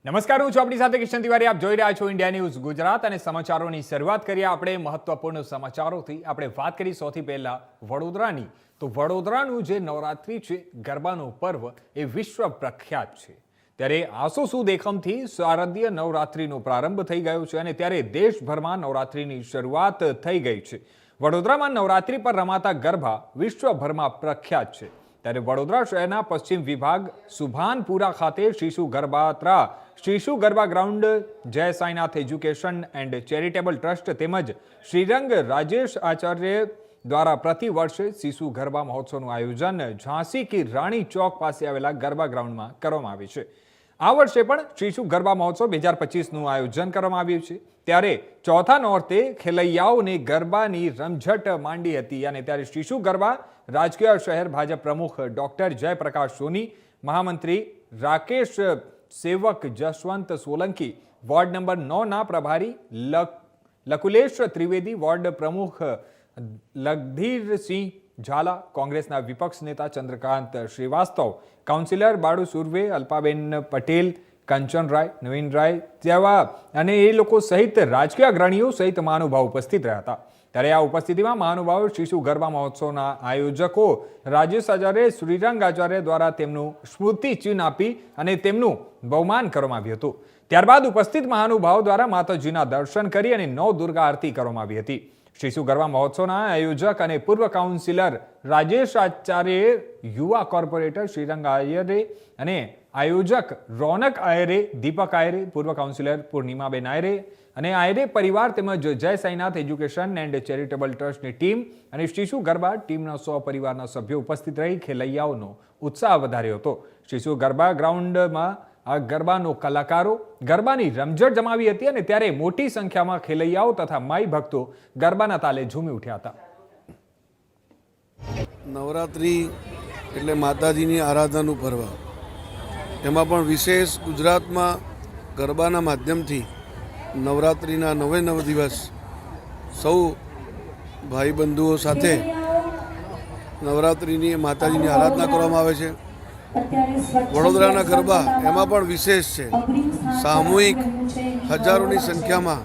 નમસ્કાર, હું છું આપણી સાથે કિશન તિવારી. આપ જોઈ રહ્યા છો ઇન્ડિયા ન્યૂઝ ગુજરાત અને સમાચારોની શરૂઆત કરીએ આપણે મહત્વપૂર્ણ સમાચારોથી. આપણે વાત કરી સૌથી પહેલા વડોદરાની. તો વડોદરાનું જે નવરાત્રી છે, ગરબાનું પર્વ, એ વિશ્વ પ્રખ્યાત છે. ત્યારે આસોસુ દેખમથી શારદીય નવરાત્રીનો પ્રારંભ થઈ ગયો છે અને ત્યારે દેશભરમાં નવરાત્રીની શરૂઆત થઈ ગઈ છે. વડોદરામાં નવરાત્રી પર રમાતા ગરબા વિશ્વભરમાં પ્રખ્યાત છે. ત્યારે વડોદરા શહેરના પશ્ચિમ વિભાગ સુભાનપુરા ખાતે શિશુ ગરબા ગ્રાઉન્ડ, જય Sainath education and charitable trust તેમજ શ્રીરંગ રાજેશ આચાર્ય દ્વારા પ્રતિ વર્ષે શિશુ ગરબા મહોત્સવનું આયોજન ઝાંસી કી રાણી ચોક પાસે આવેલા ગરબા ગ્રાઉન્ડમાં કરવામાં આવે છે. આ વર્ષે પણ શિશુ ગરબા મહોત્સવ 2025નું આયોજન કરવામાં આવ્યું છે. ત્યારે ચોથા નોરતે ખેલૈયાઓને ગરબાની રમઝટ માંડી હતી અને ત્યારે શિશુ ગરબા રાજકીય શહેર ભાજપ પ્રમુખ ડોક્ટર જયપ્રકાશ સોની, મહામંત્રી રાકેશ સેવક, જસવંત સોલંકી, વોર્ડ નંબર 9ના પ્રભારી લકુલેશ ત્રિવેદી, વોર્ડ પ્રમુખ લગધીરસિંહ ઝાલા, કોંગ્રેસના વિપક્ષ નેતા ચંદ્રકાંત શ્રીવાસ્તવ, કાઉન્સિલર બાળુ સુર્વે, અલ્પાબેન પટેલ, કંચન રાય, નવીન રાય જેવા અને એ લોકો સહિત રાજકીય અગ્રણીઓ સહિત મહાનુભાવો ઉપસ્થિત રહ્યા હતા. ત્યારે આ ઉપસ્થિતિમાં મહાનુભાવો શિશુ ગરબા મહોત્સવના આયોજકો રાજેશ આચાર્ય, શ્રીરંગ આચાર્ય દ્વારા તેમનું સ્મૃતિ ચિહ્ન આપી અને તેમનું બહુમાન કરવામાં આવ્યું હતું. ત્યારબાદ ઉપસ્થિત મહાનુભાવો દ્વારા માતાજીના દર્શન કરી અને નવ દુર્ગા આરતી કરવામાં આવી હતી. શિશુ ગરબા મહોત્સવના આયોજક અને પૂર્વ કાઉન્સિલર રાજેશ આચાર્યએ, યુવા કોર્પોરેટર શ્રીરંગ આયરે અને આયોજક રોનક આયરે, દીપક આયરે, પૂર્વ કાઉન્સિલર પૂર્ણિમાબેન આયરે અને આયરે પરિવાર તેમજ જય સાઈનાથ એજ્યુકેશન એન્ડ ચેરિટેબલ ટ્રસ્ટની ટીમ અને શિશુ ગરબા ટીમના 100 પરિવારના સભ્યો ઉપસ્થિત રહી ખેલૈયાઓનો ઉત્સાહ વધાર્યો હતો. શિશુ ગરબા ગ્રાઉન્ડમાં આ ગરબાનો કલાકારો ગરબાની રમઝટ જમાવી હતી અને ત્યારે મોટી સંખ્યામાં ખેલૈયાઓ તથા માઈ ભક્તો ગરબાના તાલે ઝૂમી ઉઠ્યા હતા. નવરાત્રિ એટલે માતાજીની આરાધનાનું પર્વ. એમાં પણ વિશેષ ગુજરાતમાં ગરબાના માધ્યમથી નવરાત્રિના 9 દિવસ સૌ ભાઈબંધુઓ સાથે નવરાત્રિની માતાજીની આરાધના કરવામાં આવે છે. વડોદરાના ગરબા એમાં પણ વિશેષ છે. સામૂહિક હજારોની સંખ્યામાં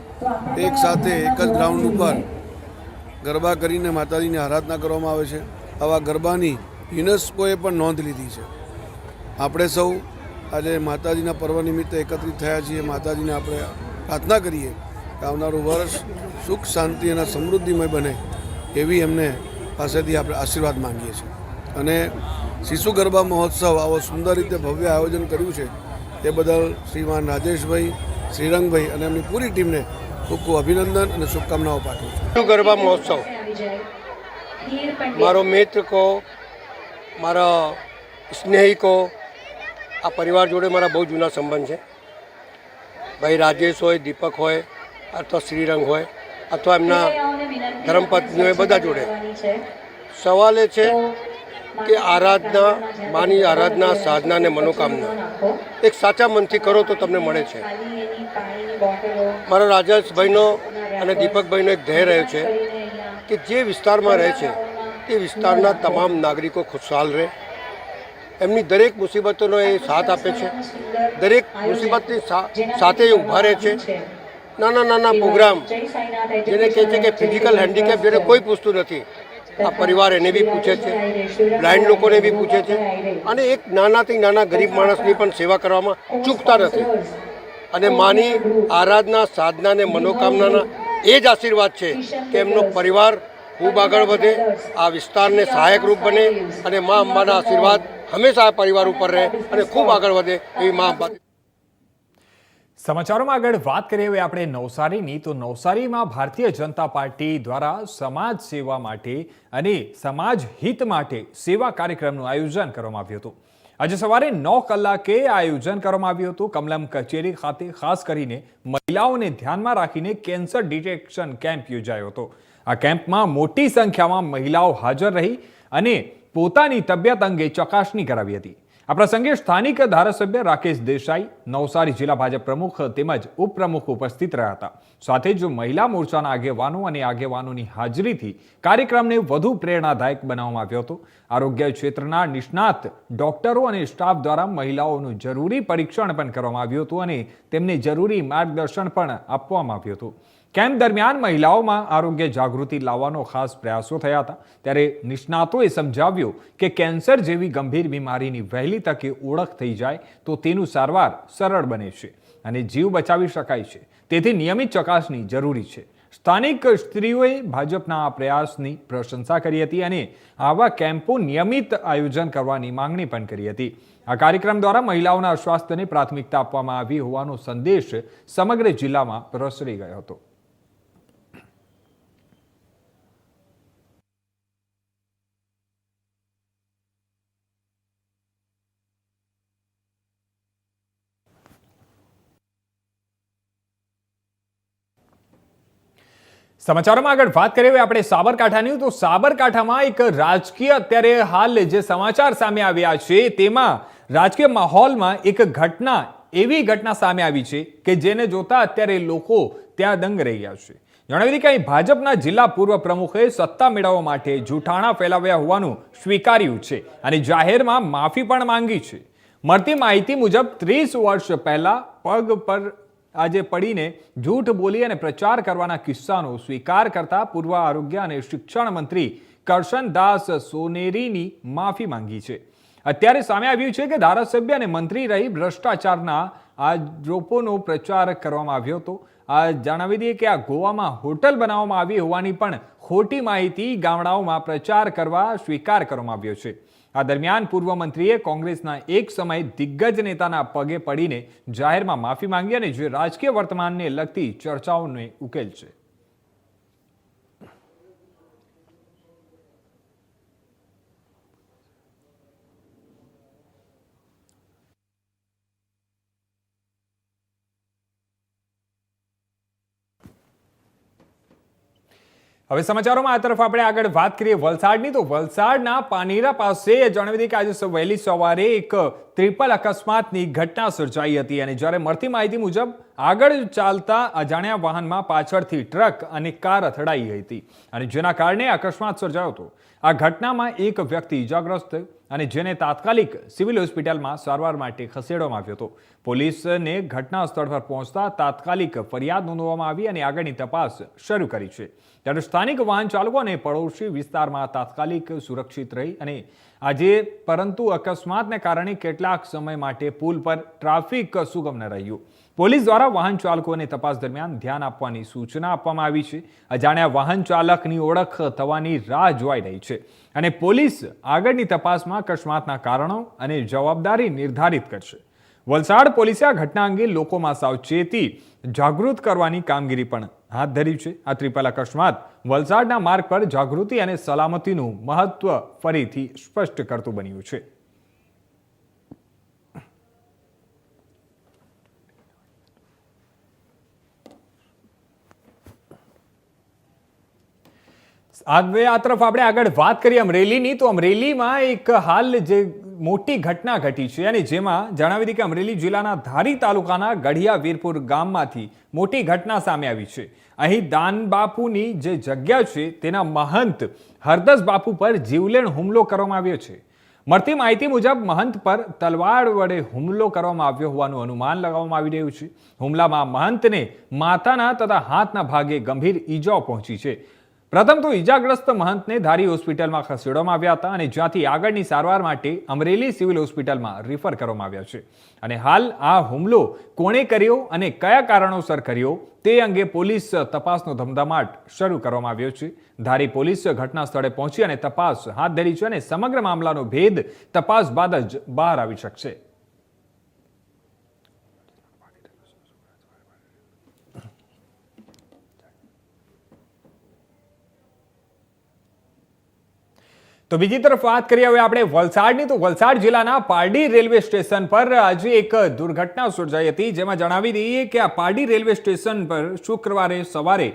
એક સાથે એક જ ગ્રાઉન્ડ ઉપર ગરબા કરીને માતાજીની આરાધના કરવામાં આવે છે. આવા ગરબાની યુનેસ્કોએ પણ નોંધ લીધી છે. આપણે સૌ આજે માતાજીના પર્વ નિમિત્તે એકત્રિત થયા છીએ. માતાજીને આપણે પ્રાર્થના કરીએ કે આવનારું વર્ષ સુખ, શાંતિ અને સમૃદ્ધિમય બને એવી એમને પાસેથી આપણે આશીર્વાદ માંગીએ છીએ. અને શિશુ ગરબા મહોત્સવ આવો સુંદર રીતે ભવ્ય આયોજન કર્યું છે એ બદલ શ્રીમાન રાજેશભાઈ, શ્રીરંગભાઈ અને એમની પૂરી ટીમને ખૂબ ખૂબ અભિનંદન અને શુભકામનાઓ પાઠવું છું. શિશુ ગરબા મહોત્સવ મારો મિત્ર કો, મારા સ્નેહી કો, આ પરિવાર જોડે મારા બહુ જૂના સંબંધ છે. ભાઈ રાજેશ હોય, દીપક હોય અથવા શ્રીરંગ હોય અથવા એમના ધર્મપત્ની હોય, બધા જોડે સવાલ એ છે કે આરાધના, માની આરાધના, સાધના અને મનોકામના એક સાચા મનથી કરો તો તમને મળે છે. મારો રાજેશભાઈનો અને દીપકભાઈનો એક ધ્યેય રહ્યો છે કે જે વિસ્તારમાં રહે છે તે વિસ્તારના તમામ નાગરિકો ખુશહાલ રહે. એમની દરેક મુસીબતોનો એ સાથ આપે છે. દરેક મુસીબતની સાથે ઊભા રહે છે. નાના નાના પ્રોગ્રામ જેને કહે છે કે ફિઝિકલ હેન્ડીકેપ જેને કોઈ પૂછતું નથી, આ પરિવાર એને બી પૂછે છે, બ્લાઇન્ડ લોકોને બી પૂછે છે અને એક નાનાથી નાના ગરીબ માણસની પણ સેવા કરવામાં ચૂકતા નથી. અને માની આરાધના, સાધના અને મનોકામનાના એ જ આશીર્વાદ છે કે એમનો પરિવાર ખૂબ આગળ વધે, આ વિસ્તારને સહાયકરૂપ બને અને મા અંબાના આશીર્વાદ હંમેશા આ પરિવાર ઉપર રહે અને ખૂબ આગળ વધે એવી મા અંબા. સમાચારોમાં આગળ વાત કરીએ હવે આપણે નવસારીની. તો નવસારીમાં ભારતીય જનતા પાર્ટી દ્વારા સમાજ સેવા માટે અને સમાજ હિત માટે સેવા કાર્યક્રમનું આયોજન કરવામાં આવ્યું હતું. આજે સવારે 9 કલાકે આ આયોજન કરવામાં આવ્યું હતું. કમલમ કચેરી ખાતે ખાસ કરીને મહિલાઓને ધ્યાનમાં રાખીને કેન્સર ડિટેક્શન કેમ્પ યોજાયો હતો. આ કેમ્પમાં મોટી સંખ્યામાં મહિલાઓ હાજર રહી અને પોતાની તબિયત અંગે ચકાસણી કરાવી હતી. આ પ્રસંગે સ્થાનિક ધારાસભ્ય રાકેશ દેસાઈ, નવસારી જિલ્લા ભાજપ પ્રમુખ તેમજ ઉપપ્રમુખ ઉપસ્થિત રહ્યા હતા. સાથે જ મહિલા મોરચાના આગેવાનો અને આગેવાનોની હાજરીથી કાર્યક્રમને વધુ પ્રેરણાદાયક બનાવવામાં આવ્યો હતો. આરોગ્ય ક્ષેત્રના નિષ્ણાત ડોક્ટરો અને સ્ટાફ દ્વારા મહિલાઓનું જરૂરી પરીક્ષણ પણ કરવામાં આવ્યું હતું અને તેમને જરૂરી માર્ગદર્શન પણ આપવામાં આવ્યું હતું. કેમ્પ દરમિયાન મહિલાઓમાં આરોગ્ય જાગૃતિ લાવવાનો ખાસ પ્રયાસો થયા હતા. ત્યારે નિષ્ણાતોએ સમજાવ્યું કે કેન્સર જેવી ગંભીર બીમારીની વહેલી તકે ઓળખ થઈ જાય તો તેનું સારવાર સરળ બને છે અને જીવ બચાવી શકાય છે. તેથી નિયમિત ચકાસણી જરૂરી છે. સ્થાનિક સ્ત્રીઓએ ભાજપના આ પ્રયાસની પ્રશંસા કરી હતી અને આવા કેમ્પો નિયમિત આયોજન કરવાની માંગણી પણ કરી હતી. આ કાર્યક્રમ દ્વારા મહિલાઓના સ્વાસ્થ્યને પ્રાથમિકતા આપવામાં આવી હોવાનો સંદેશ સમગ્ર જિલ્લામાં પ્રસરી ગયો હતો. સમાચારોમાં આગળ વાત કરીએ આપણે સાબરકાંઠાની, તો સાબરકાંઠામાં એક રાજકીય અત્યારે હાલ જે સમાચાર સામે આવ્યા છે તેમાં રાજકીય માહોલમાં એક એવી ઘટના સામે આવી છે કે જેને જોતા અત્યારે લોકો ત્યાં દંગ રહી ગયા છે. જણાવી દઈએ કે અહીં ભાજપના જિલ્લા પૂર્વ પ્રમુખે સત્તા મેળવવા માટે જૂઠાણા ફેલાવ્યા હોવાનું સ્વીકાર્યું છે અને જાહેરમાં માફી પણ માંગી છે. મળતી માહિતી મુજબ 30 વર્ષ પહેલા પગ પર આજે પડીને જૂઠ બોલી અને પ્રચાર કરવાના કિસ્સાનો સ્વીકાર કરતા પૂર્વ આરોગ્ય અને શિક્ષણ મંત્રી કરશનદાસ સોનેરીની માફી માંગી છે. અત્યારે સામે આવ્યું છે કે ધારાસભ્ય અને મંત્રી રહી ભ્રષ્ટાચારના આરોપોનો પ્રચાર કરવામાં આવ્યો હતો. આ જણાવી દઈએ કે આ ગોવામાં હોટલ બનાવવામાં આવી હોવાની પણ ખોટી માહિતી ગામડાઓમાં પ્રચાર કરવા સ્વીકાર કરવામાં આવ્યો છે. આ દરમિયાન પૂર્વ મંત્રીએ કોંગ્રેસના એક સમય દિગ્ગજ નેતાના પગે પડીને જાહેરમાં માફી માંગી અને જે રાજકીય વર્તમાનને લગતી ચર્ચાઓને ઉકેલ છે. હવે સમાચારોમાં આ તરફ આપણે આગળ વાત કરીએ વલસાડની, તો વલસાડના પાનેરા પાસે જણાવી દઈએ કે આજે વહેલી સવારે એક ટ્રિપલ અકસ્માતની ઘટના સર્જાઈ હતી અને જ્યારે મળતી માહિતી મુજબ આગળ ચાલતા અજાણ્યા વાહનમાં પાછળથી ટ્રક અને કાર અથડાઈ હતી અને જેના કારણે અકસ્માત સર્જાયો હતો. આ ઘટનામાં એક વ્યક્તિ ઇજાગ્રસ્ત અને જેને તાત્કાલિક સિવિલ હોસ્પિટલમાં સારવાર માટે ખસેડવામાં આવ્યો હતો. પોલીસને ઘટના સ્થળ પર પહોંચતા તાત્કાલિક ફરિયાદ નોંધવામાં આવી અને આગળની તપાસ શરૂ કરી છે. ત્યારે સ્થાનિક વાહન ચાલકો અને પડોશી વિસ્તારમાં તાત્કાલિક સુરક્ષિત રહી અને આજે પરંતુ અકસ્માતને કારણે કેટલાક સમય માટે પુલ પર ટ્રાફિક સુગમ ન રહ્યું. પોલીસ દ્વારા વાહન ચાલકોને તપાસ દરમિયાન ધ્યાન આપવાની સૂચના આપવામાં આવી છે. અજાણ્યા વાહન ચાલકની ઓળખ થવાની રાહ જોવાઈ રહી છે અને પોલીસ આગળની તપાસમાં અકસ્માતના કારણો અને જવાબદારી નિર્ધારિત કરશે. વલસાડ પોલીસે આ ઘટના અંગે લોકોમાં સાવચેતી જાગૃત કરવાની કામગીરી પણ હાથ ધરી છે. આ ટ્રિપલ અકસ્માત વલસાડના માર્ગ પર જાગૃતિ અને સલામતીનું મહત્વ ફરીથી સ્પષ્ટ કરતું બન્યું છે. આ તરફ આપણે આગળ વાત કરીએ અમરેલીની, તો અમરેલીમાં એક હાલ જે મોટી ઘટના ઘટી છે અને જેમાં જણાવી દઈએ કે અમરેલી જિલ્લાના ધારી તાલુકાના ગઢિયા વીરપુર ગામમાંથી મોટી ઘટના સામે આવી છે. અહીં દાનબાપુની જે જગ્યા છે તેના મહંત હરદાસ બાપુ પર જીવલેણ હુમલો કરવામાં આવ્યો છે. મળતી માહિતી મુજબ મહંત પર તલવાર વડે હુમલો કરવામાં આવ્યો હોવાનું અનુમાન લગાવવામાં આવી રહ્યું છે. હુમલામાં મહંતને માથાના તથા હાથના ભાગે ગંભીર ઈજાઓ પહોંચી છે. પ્રથમ તો ઈજાગ્રસ્ત મહંતને ધારી હોસ્પિટલમાં ખસેડવામાં આવ્યા હતા અને જ્યાંથી આગળની સારવાર માટે અમરેલી સિવિલ હોસ્પિટલમાં રિફર કરવામાં આવ્યા છે. અને હાલ આ હુમલો કોણે કર્યો અને કયા કારણોસર કર્યો તે અંગે પોલીસ તપાસનો ધમધમાટ શરૂ કરવામાં આવ્યો છે. ધારી પોલીસ ઘટના સ્થળે પહોંચી અને તપાસ હાથ ધરી છે અને સમગ્ર મામલાનો ભેદ તપાસ બાદ જ બહાર આવી શકશે. તો તો બીજી તરફ વાત કરીએ હવે આપણે વલસાડની, તો વલસાડ જિલ્લાના પારડી રેલવે સ્ટેશન પર આજે એક દુર્ઘટના સર્જાઈ હતી, જેમાં જણાવી દઈએ કે આ પારડી રેલવે સ્ટેશન પર શુક્રવારે સવારે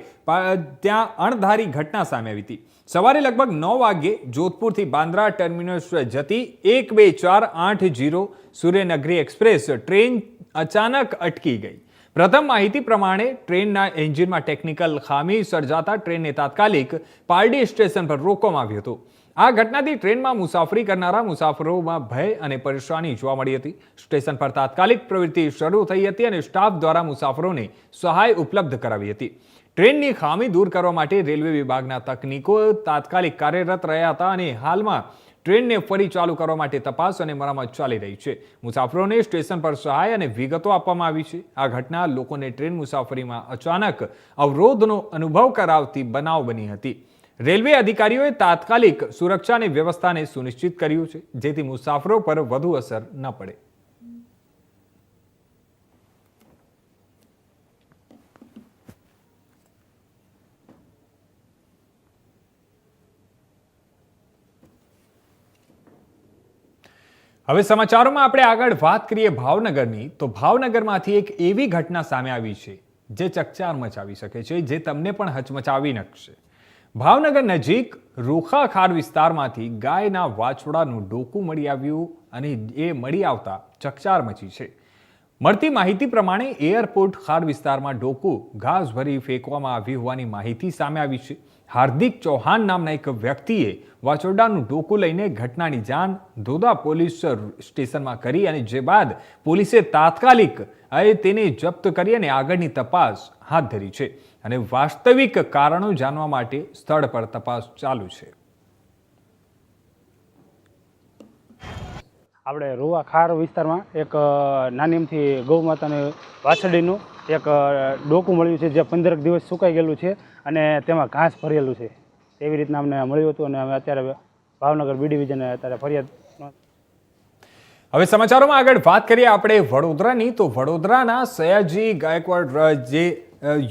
ત્યાં અણધારી ઘટના સામે આવી હતી. સવારે લગભગ 9 વાગ્યે જોધપુરથી બાંદ્રા ટર્મિનસ જતી 12480 સૂર્યનગરી એક્સપ્રેસ ટ્રેન અચાનક અટકી ગઈ. પ્રથમ માહિતી પ્રમાણે ટ્રેનના એન્જિનમાં ટેકનિકલ ખામી સર્જાતા ટ્રેનને તાત્કાલિક પારડી સ્ટેશન પર રોકવામાં આવ્યું હતું. આ ઘટનાથી ટ્રેનમાં મુસાફરી કરનારા મુસાફરોમાં ભય અને પરેશાની જોવા મળી હતી. સ્ટેશન પર તાત્કાલિક પ્રવૃત્તિ શરૂ થઈ હતી અને સ્ટાફ દ્વારા મુસાફરોને સહાય ઉપલબ્ધ કરાવી હતી. ટ્રેનની ખામી દૂર કરવા માટે રેલવે વિભાગના તકનીકો તાત્કાલિક કાર્યરત રહ્યા હતા અને હાલમાં ટ્રેનને ફરી ચાલુ કરવા માટે તપાસ અને મરામત ચાલી રહી છે. મુસાફરોને સ્ટેશન પર સહાય અને વિગતો આપવામાં આવી છે. આ ઘટના લોકોને ટ્રેન મુસાફરીમાં અચાનક અવરોધનો અનુભવ કરાવતી બનાવ બની હતી. રેલવે અધિકારીઓએ તાત્કાલિક સુરક્ષા અને વ્યવસ્થાને સુનિશ્ચિત કર્યું છે, જેથી મુસાફરો પર વધુ અસર ન પડે. હવે સમાચારોમાં આપણે આગળ વાત કરીએ ભાવનગરની, તો ભાવનગરમાંથી એક એવી ઘટના સામે આવી છે જે ચકચાર મચાવી શકે છે, જે તમને પણ હચમચાવી નાખશે. ભાવનગર નજીક રૂખા ખાર વિસ્તારમાંથી ગાયના વાછરડાનું ડોકું મળી આવ્યું અને એ મળી આવતા ચકચાર મચી છે. મળતી માહિતી પ્રમાણે એરપોર્ટ ખાર વિસ્તારમાં ડોકું ઘાસ ભરી ફેંકવામાં આવ્યું હોવાની માહિતી સામે આવી છે. હાર્દિક ચૌહાણ નામના એક વ્યક્તિએ વાછરડાનું ડોકું લઈને ઘટનાની જાણ ધોધા પોલીસ સ્ટેશનમાં કરી અને જે બાદ પોલીસે તાત્કાલિક તેને જપ્ત કરી અને આગળની તપાસ હાથ ધરી છે અને વાસ્તવિક કારણો જાણવા માટે સ્થળ પર તપાસ ચાલુ છે. આપણે રૂવા ખાર વિસ્તારમાં એક નાનીમથી ગૌ માતાની વાછરડીનું એક ડોકું મળ્યું છે, જે 15 દિવસ સુકાઈ ગયેલું છે અને તેમાં ઘાસ ભરેલું છે. એવી રીતના અમને મળ્યું હતું અને અમે અત્યારે ભાવનગર બી ડિવિઝને અત્યારે ફરિયાદ. હવે સમાચારોમાં આગળ વાત કરીએ આપણે વડોદરાની, તો વડોદરાના સયાજી ગાયકવાડ જે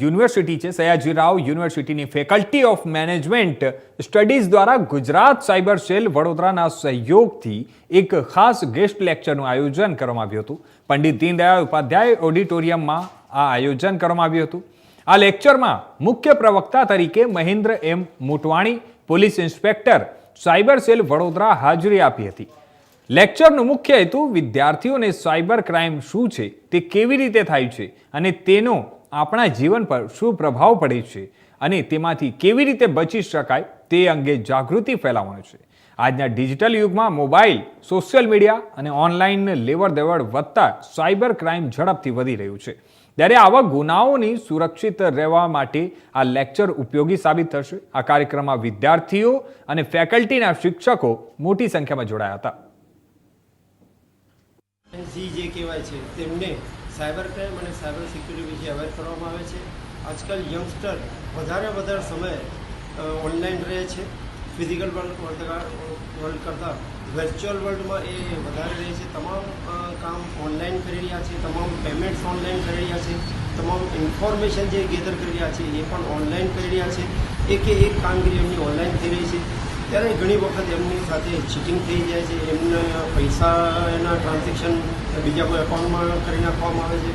યુનિવર્સિટી છે, સયાજીરાવ યુનિવર્સિટીની ફેકલ્ટી ઓફ મેનેજમેન્ટ સ્ટડીઝ દ્વારા ગુજરાત સાયબર સેલ વડોદરાના સહયોગથી એક ખાસ ગેસ્ટ લેક્ચરનું આયોજન કરવામાં આવ્યું હતું. પંડિત દીનદયાળ ઉપાધ્યાય ઓડિટોરિયમમાં આ આયોજન કરવામાં આવ્યું હતું. આ લેક્ચરમાં મુખ્ય પ્રવક્તા તરીકે Mahendra M Motwani, police inspector cyber cell Vadodara હાજરી આપી હતી. લેક્ચરનો મુખ્ય હેતુ વિદ્યાર્થીઓને સાયબર ક્રાઇમ શું છે, તે કેવી રીતે થાય છે અને તેનો આપણા જીવન પર શું પ્રભાવ પડે છે અને તેમાંથી કેવી રીતે બચી શકાય તે અંગે જાગૃતિ ફેલાવવાનો છે. આજના ડિજિટલ યુગમાં મોબાઈલ, સોશિયલ મીડિયા અને ઓનલાઈન લેવડ દેવડ વધતા સાયબર ક્રાઇમ ઝડપથી વધી રહ્યું છે. ત્યારે આવા ગુનાઓની સુરક્ષિત રહેવા માટે આ લેક્ચર ઉપયોગી સાબિત થશે. આ કાર્યક્રમમાં વિદ્યાર્થીઓ અને ફેકલ્ટીના શિક્ષકો મોટી સંખ્યામાં જોડાયા હતા. જે કહેવાય છે તેમને સાયબર ક્રાઇમ અને સાયબર સિક્યુરિટી વિશે અવેર કરવામાં આવે છે. આજકાલ યંગસ્ટર વધારે સમય ઓનલાઈન રહે છે. ફિઝિકલ વર્લ્ડ કરતાં વર્ચ્યુઅલ વર્લ્ડમાં એ વધારે રહે છે. તમામ કામ ઓનલાઈન કરી રહ્યા છે, તમામ પેમેન્ટ્સ ઓનલાઈન કરી રહ્યા છે, તમામ ઇન્ફોર્મેશન જે ગેધર કરી રહ્યા છે એ પણ ઓનલાઈન કરી રહ્યા છે. એક કામગીરી એમની ઓનલાઈન થઈ રહી છે. ત્યારે ઘણી વખત એમની સાથે ચીટિંગ થઈ જાય છે. એમને પૈસાના ટ્રાન્ઝેક્શન બીજા કોઈ એકાઉન્ટમાં કરી નાખવામાં આવે છે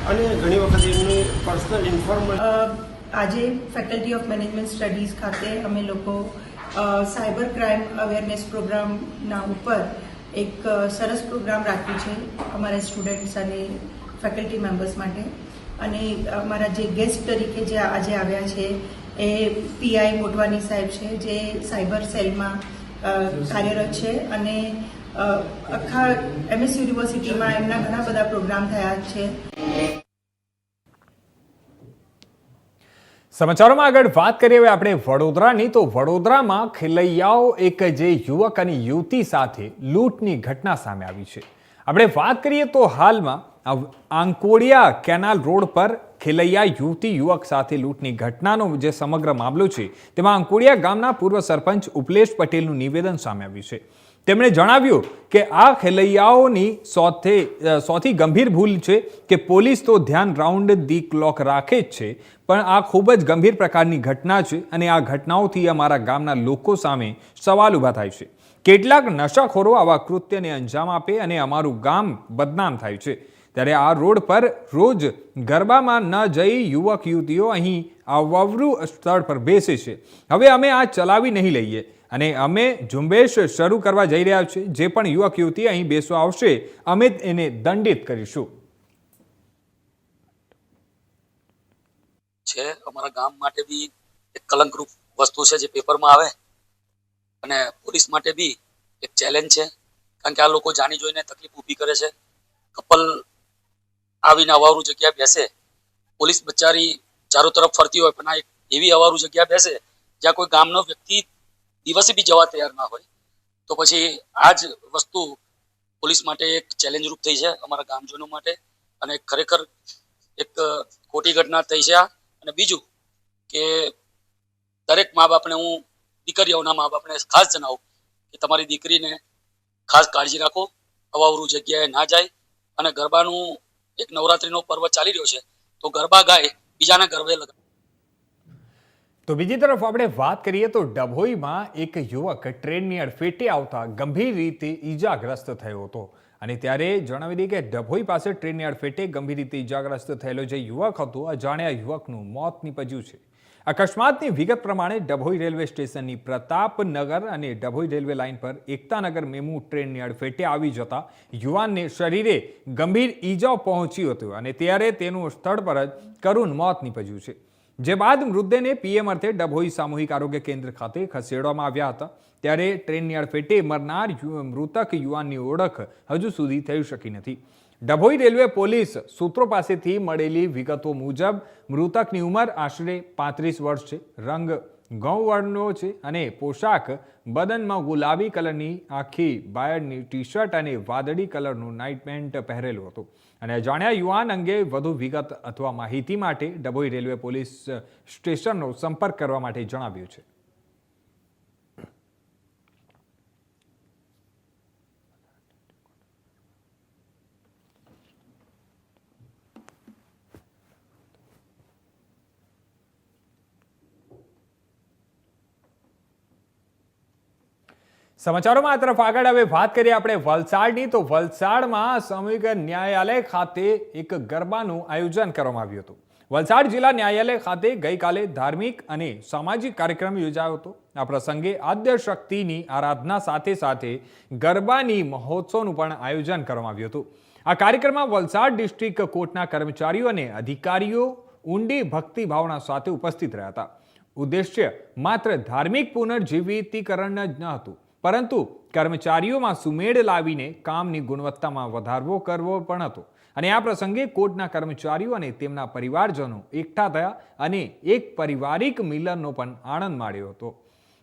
અને ઘણી વખત એમની પર્સનલ ઇન્ફોર્મેશન. આજે ફેકલ્ટી ઓફ મેનેજમેન્ટ સ્ટડીઝ ખાતે અમે લોકો સાયબર ક્રાઇમ અવેરનેસ પ્રોગ્રામના ઉપર એક સરસ પ્રોગ્રામ રાખ્યું છે અમારા સ્ટુડન્ટ્સ અને ફેકલ્ટી મેમ્બર્સ માટે. અને અમારા જે ગેસ્ટ તરીકે જે આજે આવ્યા છે એ પીઆઈ મોટવાની સાહેબ છે, જે સાયબર સેલમાં કાર્યરત છે અને આખા MS યુનિવર્સિટીમાં એમના ઘણા બધા પ્રોગ્રામ થયા છે. સમાચારોમાં આગળ વાત કરીએ હવે આપણે વડોદરાની, તો વડોદરામાં ખેલૈયાઓ એક જે યુવક અને યુવતી સાથે લૂંટની ઘટના સામે આવી છે. આપણે વાત કરીએ તો હાલમાં આંકોડિયા કેનાલ રોડ પર ખેલૈયા યુવતી યુવક સાથે લૂંટની ઘટનાનો જે સમગ્ર મામલો છે, તેમાં આંકોડિયા ગામના પૂર્વ સરપંચ ઉપલેશ પટેલનું નિવેદન સામે આવ્યું છે. તેમણે જણાવ્યું કે આ ખેલૈયાઓની સૌથી ગંભીર ભૂલ છે કે પોલીસ તો ધ્યાન રાઉન્ડ ધી ક્લોક રાખે જ છે, પણ આ ખૂબ જ ગંભીર પ્રકારની ઘટના છે અને આ ઘટનાઓથી અમારા ગામના લોકો સામે સવાલ ઊભા થાય છે. કેટલાક નશાખોરો આવા કૃત્યને અંજામ આપે અને અમારું ગામ બદનામ થાય છે. ત્યારે આ રોડ પર રોજ ગરબામાં ન જઈ યુવક યુવતીઓ અહીં અવરું સ્થળ પર બેસે છે. હવે અમે આ ચલાવી નહીં લઈએ અને અમે ઝુંબેશ શરૂ કરવા જઈ રહ્યા છીએ. જે પણ યુવક યુવતી અહીં બેસવા આવશે અમે એને દંડિત કરીશું. છે અમારા ગામ માટે બી એક કલંકરૂપ વસ્તુ છે જે પેપરમાં આવે, અને પોલીસ માટે બી એક ચેલેન્જ છે, કારણ કે આ લોકો જાણી જોઈને તકલીફ ઊભી કરે છે. કપલ આવીને અવારું જગ્યા બેસે, પોલીસ બચારી ચારો તરફ ફરતી હોય, પણ આ એક એવી અવારું જગ્યા બેસે જ્યાં કોઈ ગામનો વ્યક્તિ દિવસે બી જવા તૈયાર ના હોય. તો પછી આ જ વસ્તુ પોલીસ માટે એક ચેલેન્જ રૂપ થઈ છે અમારા ગામજનો માટે, અને ખરેખર એક ખોટી ઘટના થઈ છે. અને બીજું કે દરેક મા બાપને હું દીકરીઓના મા બાપને ખાસ જણાવું કે તમારી દીકરીને ખાસ કાળજી રાખો, અવાવરું જગ્યાએ ના જાય. અને ગરબાનું એક નવરાત્રીનો પર્વ ચાલી રહ્યો છે, તો ગરબા ગાય, બીજાના ગરબે લગાવે. તો બીજી તરફ આપણે વાત કરીએ તો ડભોઈમાં એક યુવક ટ્રેનની અડફેટે આવતા ગંભીર રીતે ઈજાગ્રસ્ત થયો હતો. અને ત્યારે જણાવી દઈએ કે ડભોઈ પાસે ટ્રેનની અડફેટે ગંભીર રીતે ઈજાગ્રસ્ત થયેલો જે યુવક હતો, અજાણ્યા યુવકનું મોત નીપજ્યું છે. અકસ્માતની વિગત પ્રમાણે ડભોઈ રેલવે સ્ટેશનની પ્રતાપનગર અને ડભોઈ રેલવે લાઇન પર એકતાનગર મેમુ ટ્રેનની અડફેટે આવી જતા યુવાનને શરીરે ગંભીર ઈજાઓ પહોંચી હતી અને ત્યારે તેનું સ્થળ પર જ કરુણ મોત નીપજ્યું છે. જે બાદ મૃતદેહને પીએમ અર્થે ડભોઈ સામૂહિક આરોગ્ય કેન્દ્ર ખાતે ખસેડવામાં આવ્યા હતા. ત્યારે ટ્રેનની અડફેટે મરનાર મૃતક યુવાનની ઓળખ હજુ સુધી થઈ શકી નથી. ડભોઈ રેલવે પોલીસ સૂત્રો પાસેથી મળેલી વિગતો મુજબ મૃતકની ઉંમર આશરે 35 વર્ષ છે. રંગ ઘઉં છે અને પોશાક બદનમાં ગુલાબી કલરની આખી બાયડની ટી શર્ટ અને વાદળી કલરનું નાઇટ પેન્ટ પહેરેલું હતું. અને અજાણ્યા યુવાન અંગે વધુ વિગત અથવા માહિતી માટે ડભોઈ રેલવે પોલીસ સ્ટેશનનો સંપર્ક કરવા માટે જણાવ્યું છે. સમાચારોમાં આ તરફ આગળ હવે વાત કરીએ આપણે વલસાડની. તો વલસાડમાં સામૂહિક ન્યાયાલય ખાતે એક ગરબાનું આયોજન કરવામાં આવ્યું હતું. વલસાડ જિલ્લા ન્યાયાલય ખાતે ગઈકાલે ધાર્મિક અને સામાજિક કાર્યક્રમ યોજાયો હતો. આ પ્રસંગે આદ્ય શક્તિની આરાધના સાથે સાથે ગરબાની મહોત્સવનું પણ આયોજન કરવામાં આવ્યું હતું. આ કાર્યક્રમમાં વલસાડ ડિસ્ટ્રિક્ટ કોર્ટના કર્મચારીઓ અને અધિકારીઓ ઊંડી ભક્તિ ભાવના સાથે ઉપસ્થિત રહ્યા હતા. ઉદ્દેશ્ય માત્ર ધાર્મિક પુનર્જીવિતીકરણ જ ન હતું, પરંતુ કર્મચારીઓમાં સુમેળ લાવીને કામની ગુણવત્તામાં વધારો કરવો પણ હતો. અને આ પ્રસંગે કોર્ટના કર્મચારીઓ અને તેમના પરિવારજનો એકઠા થયા અને એક પારિવારિક મિલનનો પણ આનંદ માણ્યો હતો.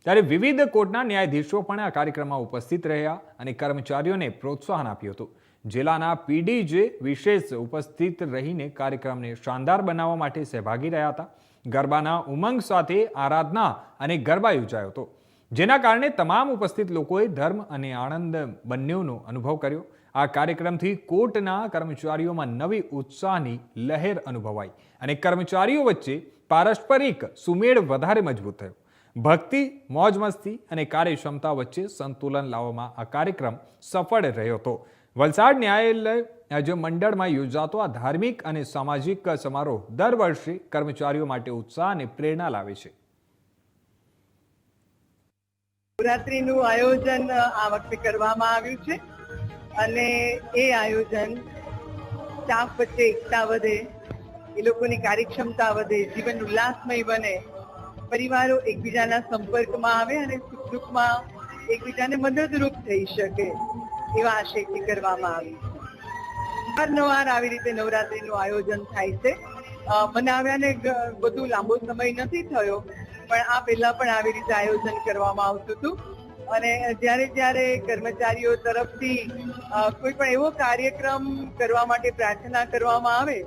ત્યારે વિવિધ કોર્ટના ન્યાયાધીશો પણ આ કાર્યક્રમમાં ઉપસ્થિત રહ્યા અને કર્મચારીઓને પ્રોત્સાહન આપ્યું હતું. જિલ્લાના પીડીજે વિશેષ ઉપસ્થિત રહીને કાર્યક્રમને શાનદાર બનાવવા માટે સહભાગી રહ્યા હતા. ગરબાના ઉમંગ સાથે આરાધના અને ગરબા યોજાયો હતો, જેના કારણે તમામ ઉપસ્થિત લોકોએ ધર્મ અને આનંદ બંનેનો અનુભવ કર્યો. આ કાર્યક્રમથી કોર્ટના કર્મચારીઓમાં નવી ઉત્સાહની લહેર અનુભવાઈ અને કર્મચારીઓ વચ્ચે પારસ્પરિક સુમેળ વધારે મજબૂત થયો. ભક્તિ, મોજ મસ્તી અને કાર્યક્ષમતા વચ્ચે સંતુલન લાવવામાં આ કાર્યક્રમ સફળ રહ્યો હતો. વલસાડ ન્યાયાલય મંડળમાં યોજાતો આ ધાર્મિક અને સામાજિક સમારોહ દર વર્ષે કર્મચારીઓ માટે ઉત્સાહ અને પ્રેરણા લાવે છે. નવરાત્રીનું આયોજન આ વખતે કરવામાં આવ્યું છે અને એ આયોજન સ્ટાફ વચ્ચે એકતા વધે, એ લોકોની કાર્યક્ષમતા વધે, જીવન ઉલ્લાસમય બને, પરિવારો એકબીજાના સંપર્કમાં આવે અને સુખ દુઃખમાં એકબીજાને મદદરૂપ થઈ શકે એવા આશયથી કરવામાં આવ્યું. અવારનવાર આવી રીતે નવરાત્રીનું આયોજન થાય છે. બનાવ્યાને બધું લાંબો સમય નથી થયો, પણ આ પહેલા પણ આવી રીતે આયોજન કરવામાં આવતું હતું. અને જ્યારે કર્મચારીઓ તરફથી કોઈ પણ એવો કાર્યક્રમ કરવા માટે પ્રાર્થના કરવામાં આવે.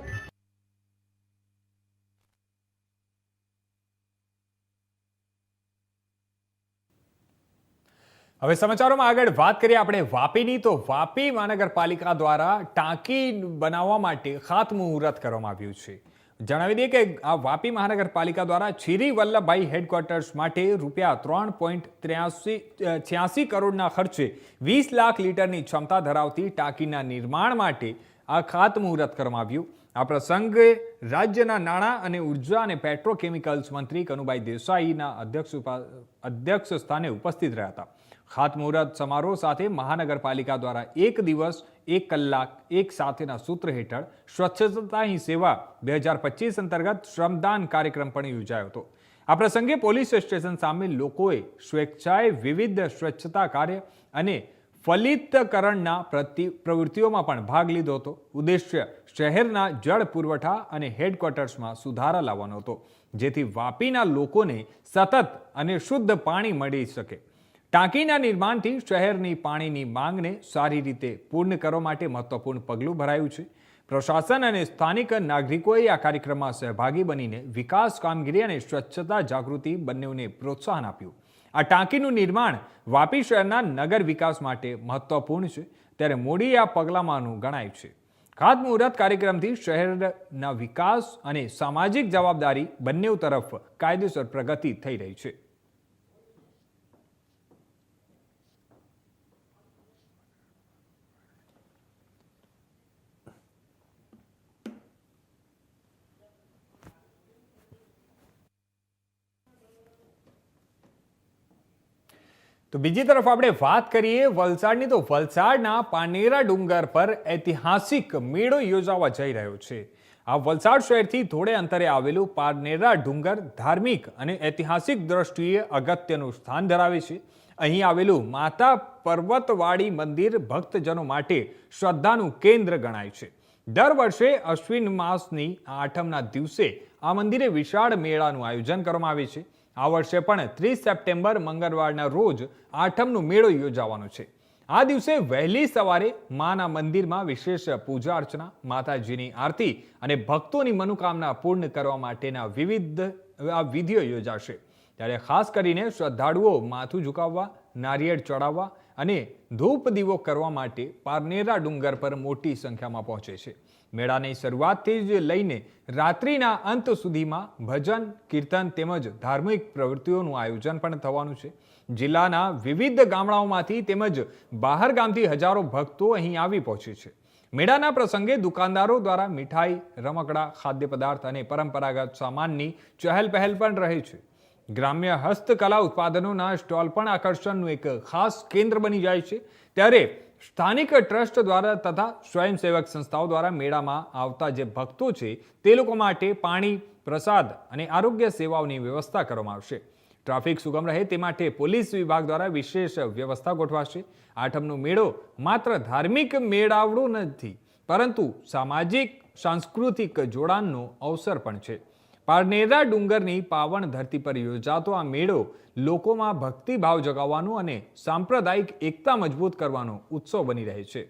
હવે સમાચારોમાં આગળ વાત કરીએ આપણે વાપીની. તો વાપી મહાનગરપાલિકા દ્વારા ટાંકી બનાવવા માટે ખાતમુહૂર્ત કરવામાં આવ્યું છે. જણાવી દઈએ કે આ વાપી મહાનગરપાલિકા દ્વારા છીરી વલ્લભભાઈ હેડક્વાર્ટર્સ માટે રૂપિયા 3.86 કરોડના ખર્ચે 20 લાખ લીટરની ક્ષમતા ધરાવતી ટાંકીના નિર્માણ માટે આ ખાતમુહૂર્ત કરવામાં આવ્યું. આ પ્રસંગે રાજ્યના નાણાં અને ઉર્જા અને પેટ્રોકેમિકલ્સ મંત્રી કનુભાઈ દેસાઈના અધ્યક્ષ સ્થાને ઉપસ્થિત રહ્યા હતા. ખાતમુહૂર્ત સમારોહ સાથે મહાનગરપાલિકા દ્વારા 1 દિવસ 1 કલાક એક સાથેના સૂત્ર હેઠળ સ્વચ્છતા હી સેવા 2025 અંતર્ગત શ્રમદાન કાર્યક્રમ પણ યોજાયો હતો. આ પ્રસંગે પોલીસ સ્ટેશન સામે લોકોએ સ્વેચ્છાએ વિવિધ સ્વચ્છતા કાર્ય અને ફલિતકરણના પ્રવૃત્તિઓમાં પણ ભાગ લીધો હતો. ઉદ્દેશ્ય શહેરના જળ પુરવઠા અને હેડક્વાર્ટર્સમાં સુધારા લાવવાનો હતો, જેથી વાપીના લોકોને સતત અને શુદ્ધ પાણી મળી શકે. ટાંકીના નિર્માણથી શહેરની પાણીની માંગને સારી રીતે પૂર્ણ કરવા માટે મહત્વપૂર્ણ પગલું ભરાયું છે. પ્રશાસન અને સ્થાનિક નાગરિકોએ આ કાર્યક્રમમાં સહભાગી બનીને વિકાસ કામગીરી અને સ્વચ્છતા જાગૃતિ બંનેને પ્રોત્સાહન આપ્યું. આ ટાંકીનું નિર્માણ વાપી શહેરના નગર વિકાસ માટે મહત્વપૂર્ણ છે, ત્યારે મોડી આ પગલામાંનું ગણાય છે. ખાતમુહૂર્ત કાર્યક્રમથી શહેરના વિકાસ અને સામાજિક જવાબદારી બંને તરફ કાયદેસર પ્રગતિ થઈ રહી છે. તો બીજી તરફ આપણે વાત કરીએ વલસાડની, તો વલસાડના પાનેરા ડુંગર પર ઐતિહાસિક મેળો યોજાવા જઈ રહ્યો છે. આ વલસાડ શહેરથી થોડે અંતરે આવેલું પાનેરા ડુંગર ધાર્મિક અને ઐતિહાસિક દ્રષ્ટિએ અગત્યનું સ્થાન ધરાવે છે. અહીં આવેલું માતા પર્વતવાળી મંદિર ભક્તજનો માટે શ્રદ્ધાનું કેન્દ્ર ગણાય છે. દર વર્ષે અશ્વિન માસની 8મના દિવસે આ મંદિરે વિશાળ મેળાનું આયોજન કરવામાં આવે છે. આ વર્ષે પણ 30 સપ્ટેમ્બર મંગળવારના રોજ 8મનો મેળો યોજાવાનો છે. આ દિવસે વહેલી સવારે માના મંદિરમાં વિશેષ પૂજા અર્ચના, માતાજીની આરતી અને ભક્તોની મનોકામના પૂર્ણ કરવા માટેના વિવિધ વિધિઓ યોજાશે. ત્યારે ખાસ કરીને શ્રદ્ધાળુઓ માથું ઝુકાવવા, નારિયેળ ચડાવવા અને ધૂપ દીવો કરવા માટે પારનેરા ડુંગર પર મોટી સંખ્યામાં પહોંચે છે. મેળાની શરૂઆતથી જ લઈને રાત્રિના અંત સુધીમાં ભજન, કીર્તન તેમજ ધાર્મિક પ્રવૃત્તિઓનું આયોજન પણ થવાનું છે. જિલ્લાના વિવિધ ગામડાઓમાંથી તેમજ બહાર ગામથી હજારો ભક્તો અહીં આવી પહોંચે છે. મેળાના પ્રસંગે દુકાનદારો દ્વારા મીઠાઈ, રમકડા, ખાદ્ય પદાર્થ અને પરંપરાગત સામાનની ચહેલ પહેલ પણ રહે છે. ગ્રામ્ય હસ્તકલા ઉત્પાદનોના સ્ટોલ પણ આકર્ષણનું એક ખાસ કેન્દ્ર બની જાય છે. ત્યારે સ્થાનિક ટ્રસ્ટ દ્વારા તથા સ્વયંસેવક સંસ્થાઓ દ્વારા મેળામાં આવતા જે ભક્તો છે તે લોકો માટે પાણી, પ્રસાદ અને આરોગ્ય સેવાઓની વ્યવસ્થા કરવામાં આવશે. ટ્રાફિક સુગમ રહે તે માટે પોલીસ વિભાગ દ્વારા વિશેષ વ્યવસ્થા ગોઠવાશે. 8મનો મેળો માત્ર ધાર્મિક મેળાવડો નથી, પરંતુ સામાજિક સાંસ્કૃતિક જોડાણનો અવસર પણ છે. પારનેરા ડુંગરની પાવન ધરતી પર યોજાતો આ મેળો લોકોમાં ભક્તિભાવ જગાવવાનો અને સાંપ્રદાયિક એકતા મજબૂત કરવાનો ઉત્સવ બની રહે છે.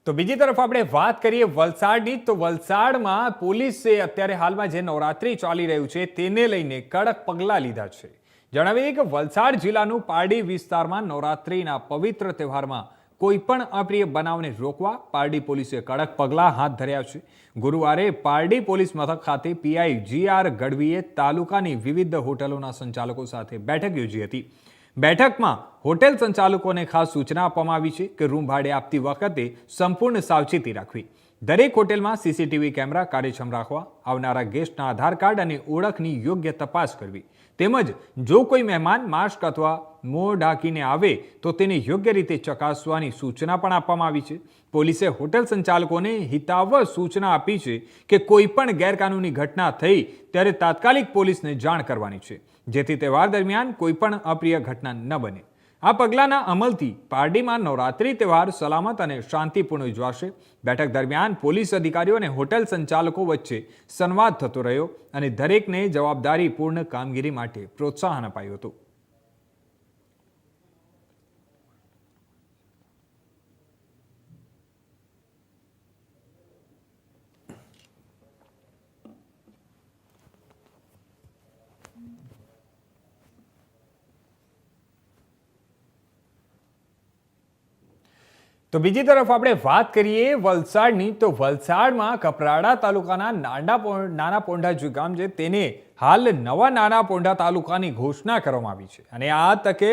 તો બીજી તરફ આપણે વાત કરીએ વલસાડની, તો વલસાડમાં પોલીસે અત્યારે હાલમાં જે નવરાત્રી ચાલી રહ્યું છે તેને લઈને કડક પગલાં લીધા છે. જણાવીએ કે વલસાડ જિલ્લાનું પારડી વિસ્તારમાં નવરાત્રીના પવિત્ર તહેવારમાં કોઈ પણ અપ્રિય બનાવને રોકવા પારડી પોલીસે કડક પગલાં હાથ ધર્યા છે. ગુરુવારે પારડી પોલીસ મથક ખાતે પીઆઈ GR ગઢવીએ તાલુકાની વિવિધ હોટલોના સંચાલકો સાથે બેઠક યોજી હતી. બેઠકમાં હોટેલ સંચાલકોને ખાસ સૂચના આપવામાં આવી છે કે રૂમ ભાડે આપતી વખતે સંપૂર્ણ સાવચેતી રાખવી. દરેક હોટેલમાં CCTV કેમેરા કાર્યક્ષમ રાખવા, આવનારા ગેસ્ટના આધાર કાર્ડ અને ઓળખની યોગ્ય તપાસ કરવી, તેમજ જો કોઈ મહેમાન માસ્ક અથવા મોં ઢાંકીને આવે તો તેને યોગ્ય રીતે ચકાસવાની સૂચના પણ આપવામાં આવી છે. પોલીસે હોટેલ સંચાલકોને હિતાવહ સૂચના આપી છે કે કોઈ પણ ગેરકાનૂની ઘટના થઈ ત્યારે તાત્કાલિક પોલીસને જાણ કરવાની છે, જેથી તહેવાર દરમિયાન કોઈ પણ અપ્રિય ઘટના ન બને. આ પગલાંના અમલથી પારડીમાં નવરાત્રી તહેવાર સલામત અને શાંતિપૂર્ણ ઉજવાશે. બેઠક દરમિયાન પોલીસ અધિકારીઓ અને હોટેલ સંચાલકો વચ્ચે સંવાદ થતો રહ્યો અને દરેકને જવાબદારીપૂર્ણ કામગીરી માટે પ્રોત્સાહન અપાયું હતું. તો બીજી તરફ આપણે વાત કરીએ વલસાડની, તો વલસાડમાં કપરાડા તાલુકાના નાના પોંઢા જે ગામ છે તેને હાલ નવા નાના પોંઢા તાલુકાની ઘોષણા કરવામાં આવી છે. અને આ તકે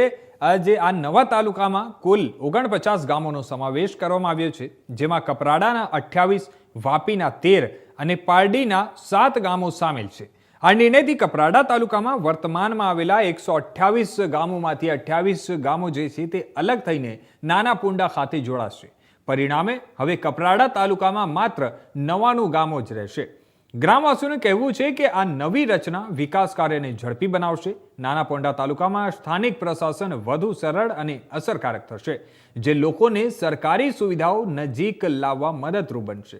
આ નવા તાલુકામાં કુલ 49 ગામોનો સમાવેશ કરવામાં આવ્યો છે, જેમાં કપરાડાના 28, વાપીના 13 અને પારડીના 7 ગામો સામેલ છે. આ નિર્ણયથી કપરાડા તાલુકામાં વર્તમાનમાં આવેલા 128 ગામોમાંથી 28 ગામો જે છે તે અલગ થઈને નાના પોંઢા ખાતે જોડાશે. પરિણામે હવે કપરાડા તાલુકામાં માત્ર 99 ગામો જ રહેશે. ગ્રામવાસીઓનું કહેવું છે કે આ નવી રચના વિકાસ કાર્યને ઝડપી બનાવશે. નાના પોંઢા તાલુકામાં સ્થાનિક પ્રશાસન વધુ સરળ અને અસરકારક થશે, જે લોકોને સરકારી સુવિધાઓ નજીક લાવવા મદદરૂપ બનશે.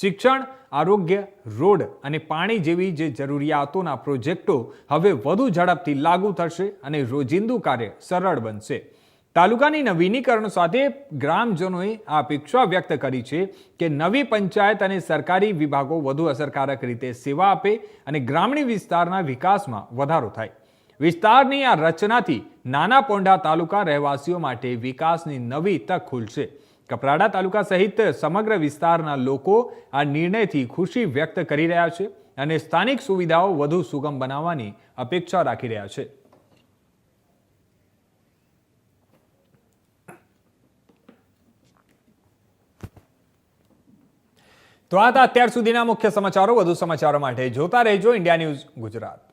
શિક્ષણ, આરોગ્ય, રોડ અને પાણી જેવી જે જરૂરિયાતોના પ્રોજેક્ટો હવે વધુ ઝડપથી લાગુ થશે અને રોજિંદુ કાર્ય સરળ બનશે. તાલુકાની નવીનીકરણ સાથે ગ્રામજનોએ આ અપેક્ષા વ્યક્ત કરી છે કે નવી પંચાયત અને સરકારી વિભાગો વધુ અસરકારક રીતે સેવા આપે અને ગ્રામીણ વિસ્તારના વિકાસમાં વધારો થાય. વિસ્તારની આ રચનાથી નાના પોંઢા તાલુકા રહેવાસીઓ માટે વિકાસની નવી તક ખુલશે. કપરાડા તાલુકા સહિત સમગ્ર વિસ્તારના લોકો આ નિર્ણયથી ખુશી વ્યક્ત કરી રહ્યા છે અને સ્થાનિક સુવિધાઓ વધુ સુગમ બનાવવાની અપેક્ષા રાખી રહ્યા છે. તો આ હતા અત્યાર સુધીના મુખ્ય સમાચારો. વધુ સમાચારો માટે જોતા રહેજો ઇન્ડિયા ન્યૂઝ ગુજરાત.